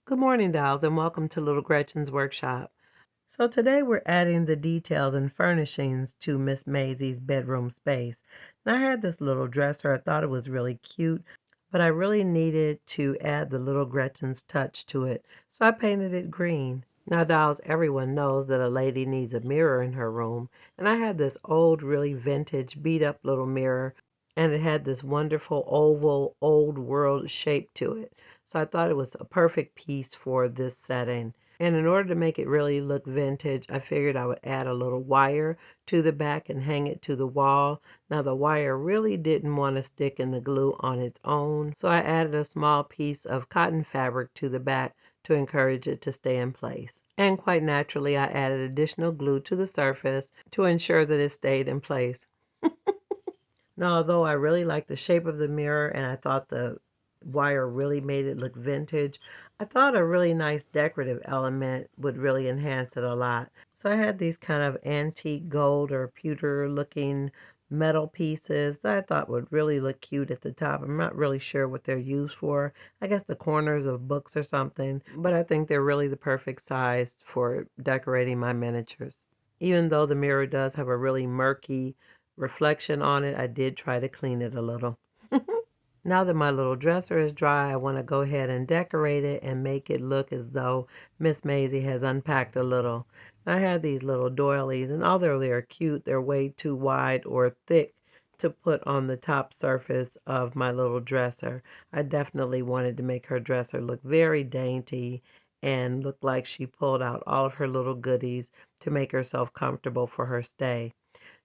Good morning, dolls, and welcome to Little Gretchen's workshop. So today we're adding the details and furnishings to Miss Maisie's bedroom space. Now I had this little dresser. I thought it was really cute, but I really needed to add the little Gretchen's touch to it. So I painted it green. Now, dolls, everyone knows that a lady needs a mirror in her room, and I had this old, really vintage, beat up little mirror, and it had this wonderful oval, old world shape to it. So I thought it was a perfect piece for this setting. And in order to make it really look vintage, I figured I would add a little wire to the back and hang it to the wall. Now the wire really didn't want to stick in the glue on its own, so I added a small piece of cotton fabric to the back to encourage it to stay in place. And quite naturally, I added additional glue to the surface to ensure that it stayed in place. Now, although I really liked the shape of the mirror and I thought the wire really made it look vintage, I thought a really nice decorative element would really enhance it a lot. So I had these kind of antique gold or pewter looking metal pieces that I thought would really look cute at the top. I'm not really sure what they're used for. I guess the corners of books or something, but I think they're really the perfect size for decorating my miniatures. Even though the mirror does have a really murky reflection on it, I did try to clean it a little. Now that my little dresser is dry, I want to go ahead and decorate it and make it look as though Miss Maisie has unpacked a little. I had these little doilies, and although they're cute, they're way too wide or thick to put on the top surface of my little dresser. I definitely wanted to make her dresser look very dainty and look like she pulled out all of her little goodies to make herself comfortable for her stay.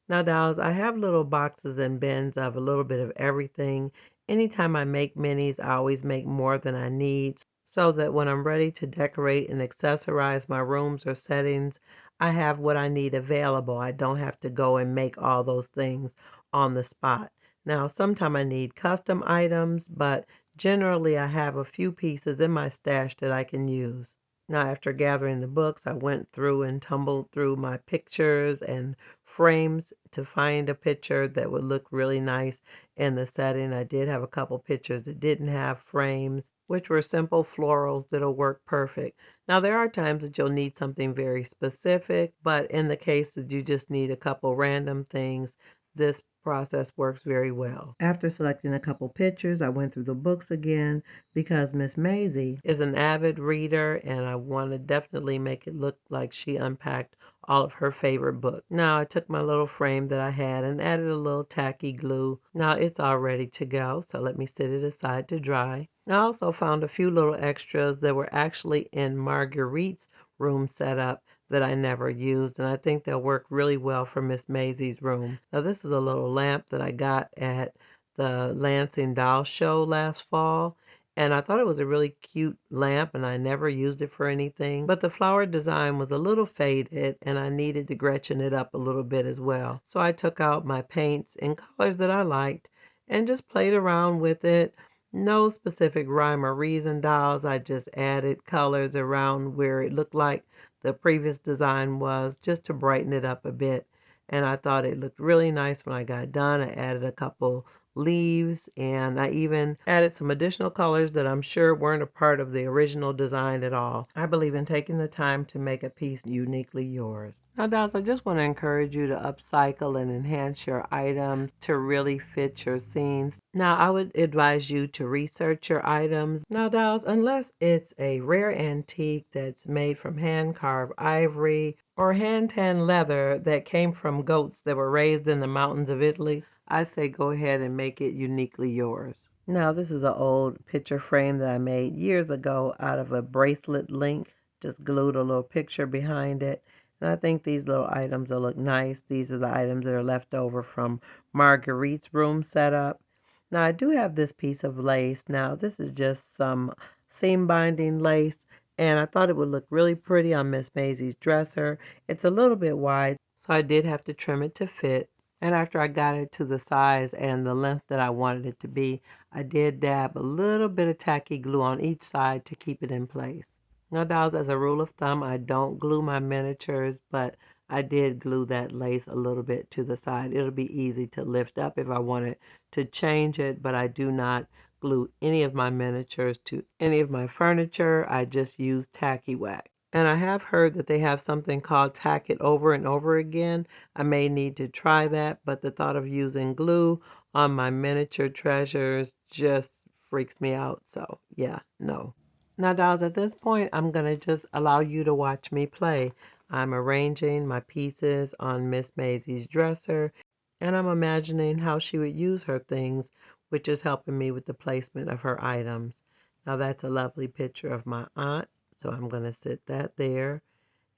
Now, dolls, I have little boxes and bins of a little bit of everything. Anytime I make minis, I always make more than I need so that when I'm ready to decorate and accessorize my rooms or settings, I have what I need available. I don't have to go and make all those things on the spot. Now, sometimes I need custom items, but generally I have a few pieces in my stash that I can use. Now, after gathering the books, I went through and tumbled through my pictures and frames to find a picture that would look really nice in the setting. I did have a couple pictures that didn't have frames, which were simple florals that'll work perfect. Now, there are times that you'll need something very specific, but in the case that you just need a couple random things, this process works very well. After selecting a couple pictures, I went through the books again because Miss Maisie is an avid reader and I want to definitely make it look like she unpacked all of her favorite books. Now I took my little frame that I had and added a little tacky glue. Now it's all ready to go, so let me set it aside to dry. I also found a few little extras that were actually in Marguerite's room setup that I never used, and I think they'll work really well for Miss Maisie's room. Now this is a little lamp that I got at the Lansing Doll Show last fall, and I thought it was a really cute lamp and I never used it for anything. But the flower design was a little faded and I needed to Gretchen it up a little bit as well. So I took out my paints in colors that I liked and just played around with it. No specific rhyme or reason, dolls. I just added colors around where it looked like the previous design was just to brighten it up a bit. And I thought it looked really nice when I got done. I added a couple leaves and I even added some additional colors that I'm sure weren't a part of the original design at all. I believe in taking the time to make a piece uniquely yours. Now, dolls, I just want to encourage you to upcycle and enhance your items to really fit your scenes. Now, I would advise you to research your items. Now, dolls, unless it's a rare antique that's made from hand-carved ivory or hand-tanned leather that came from goats that were raised in the mountains of Italy, I say go ahead and make it uniquely yours. Now, this is an old picture frame that I made years ago out of a bracelet link. Just glued a little picture behind it. And I think these little items will look nice. These are the items that are left over from Marguerite's room setup. Now, I do have this piece of lace. Now, this is just some seam binding lace. And I thought it would look really pretty on Miss Maisie's dresser. It's a little bit wide, so I did have to trim it to fit. And after I got it to the size and the length that I wanted it to be, I did dab a little bit of tacky glue on each side to keep it in place. Now, dolls, as a rule of thumb, I don't glue my miniatures, but I did glue that lace a little bit to the side. It'll be easy to lift up if I wanted to change it, but I do not glue any of my miniatures to any of my furniture. I just use tacky wax. And I have heard that they have something called tack it over and over again. I may need to try that, but the thought of using glue on my miniature treasures just freaks me out. So, yeah, no. Now, dolls, at this point, I'm going to just allow you to watch me play. I'm arranging my pieces on Miss Maisie's dresser, and I'm imagining how she would use her things, which is helping me with the placement of her items. Now, that's a lovely picture of my aunt, so I'm going to sit that there.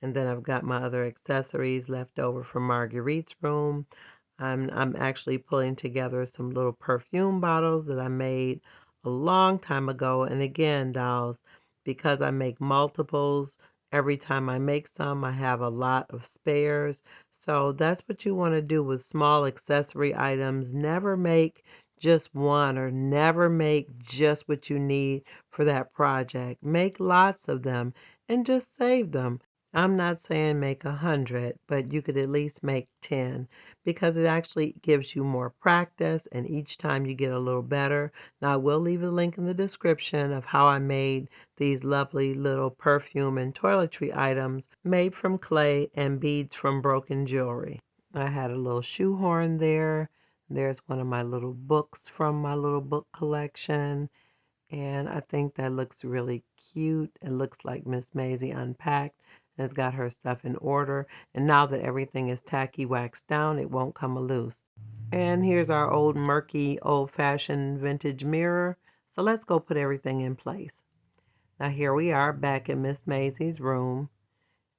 And then I've got my other accessories left over from Marguerite's room. I'm actually pulling together some little perfume bottles that I made a long time ago. And again, dolls, because I make multiples, every time I make some, I have a lot of spares. So that's what you want to do with small accessory items. Never make just one or never make just what you need for that project. Make lots of them and just save them. I'm not saying make 100, but you could at least make 10 because it actually gives you more practice and each time you get a little better. Now, I will leave a link in the description of how I made these lovely little perfume and toiletry items made from clay and beads from broken jewelry. I had a little shoehorn there. There's one of my little books from my little book collection. And I think that looks really cute. It looks like Miss Maisie unpacked and has got her stuff in order. And now that everything is tacky waxed down, it won't come loose. And here's our old murky, old-fashioned vintage mirror. So let's go put everything in place. Now here we are back in Miss Maisie's room.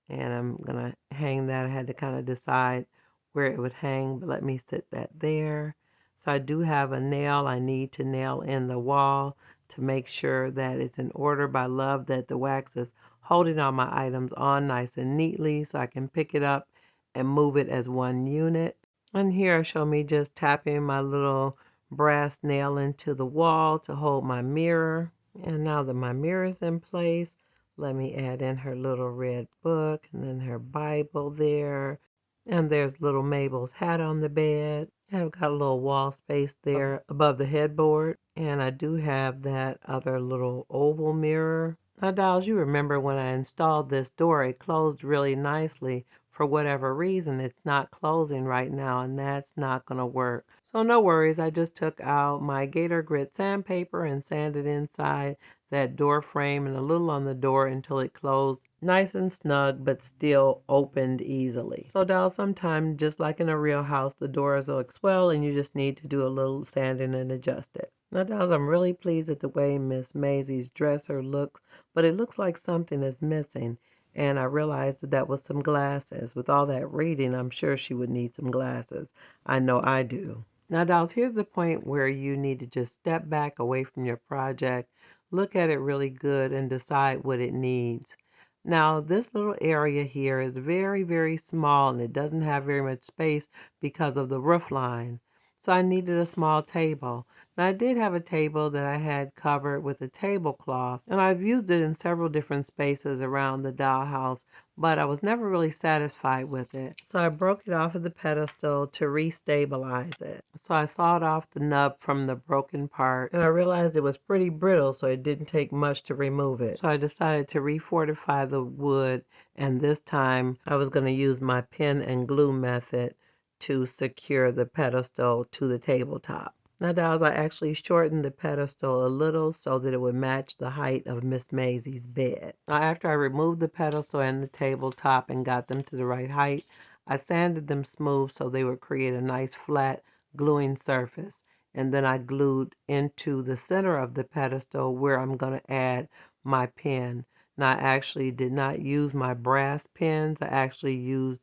And I'm going to hang that. I had to kind of decide where it would hang, but let me sit that there. So I do have a nail I need to nail in the wall to make sure that it's in order, but I love that the wax is holding all my items on nice and neatly so I can pick it up and move it as one unit. And here show me just tapping my little brass nail into the wall to hold my mirror. And now that my mirror is in place, let me add in her little red book and then her Bible there. And there's little Mabel's hat on the bed. And I've got a little wall space there above the headboard. And I do have that other little oval mirror. Now, dolls, you remember when I installed this door, it closed really nicely. For whatever reason, it's not closing right now, and that's not going to work. So no worries, I just took out my Gator Grit sandpaper and sanded inside that door frame and a little on the door until it closed nice and snug, but still opened easily. So dolls, sometimes, just like in a real house, the doors will swell and you just need to do a little sanding and adjust it. Now, dolls, I'm really pleased at the way Miss Maisie's dresser looks, but it looks like something is missing. And I realized that that was some glasses. With all that reading, I'm sure she would need some glasses. I know I do. Now, dolls, here's the point where you need to just step back away from your project, look at it really good, and decide what it needs. Now, this little area here is very, very small, and it doesn't have very much space because of the roof line. So I needed a small table. Now, I did have a table that I had covered with a tablecloth, and I've used it in several different spaces around the dollhouse, but I was never really satisfied with it. So I broke it off of the pedestal to restabilize it. So I sawed off the nub from the broken part, and I realized it was pretty brittle, so it didn't take much to remove it. So I decided to refortify the wood, and this time I was going to use my pin and glue method to secure the pedestal to the tabletop. Now, dolls, I actually shortened the pedestal a little so that it would match the height of Miss Maisie's bed. Now, after I removed the pedestal and the tabletop and got them to the right height, I sanded them smooth so they would create a nice flat gluing surface. And then I glued into the center of the pedestal where I'm going to add my pin. Now, I actually did not use my brass pins. I actually used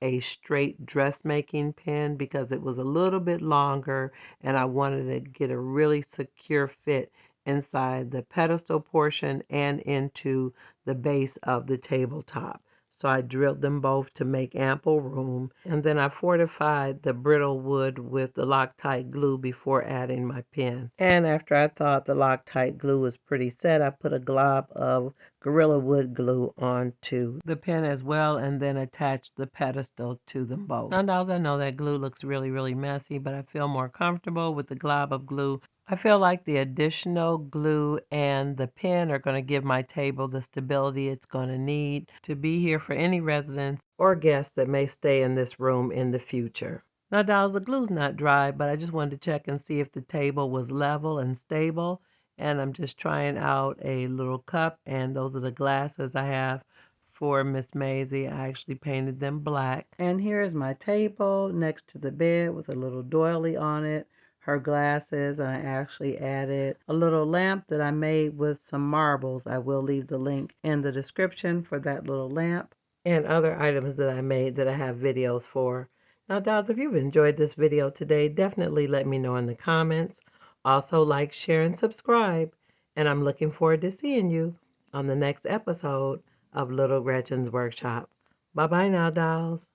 a straight dressmaking pin because it was a little bit longer and I wanted to get a really secure fit inside the pedestal portion and into the base of the tabletop. So I drilled them both to make ample room, and then I fortified the brittle wood with the Loctite glue before adding my pin. And after I thought the Loctite glue was pretty set, I put a glob of Gorilla Wood glue onto the pin as well, and then attached the pedestal to them both. Now, dolls, I know that glue looks really, really messy, but I feel more comfortable with the glob of glue I feel like the additional glue and the pen are going to give my table the stability it's going to need to be here for any residents or guests that may stay in this room in the future. Now, dolls, the glue's not dry, but I just wanted to check and see if the table was level and stable. And I'm just trying out a little cup, and those are the glasses I have for Miss Maisie. I actually painted them black. And here is my table next to the bed with a little doily on it, her glasses, and I actually added a little lamp that I made with some marbles. I will leave the link in the description for that little lamp and other items that I made that I have videos for. Now, dolls, if you've enjoyed this video today, definitely let me know in the comments. Also, like, share, and subscribe. And I'm looking forward to seeing you on the next episode of Little Gretchen's Workshop. Bye-bye now, dolls.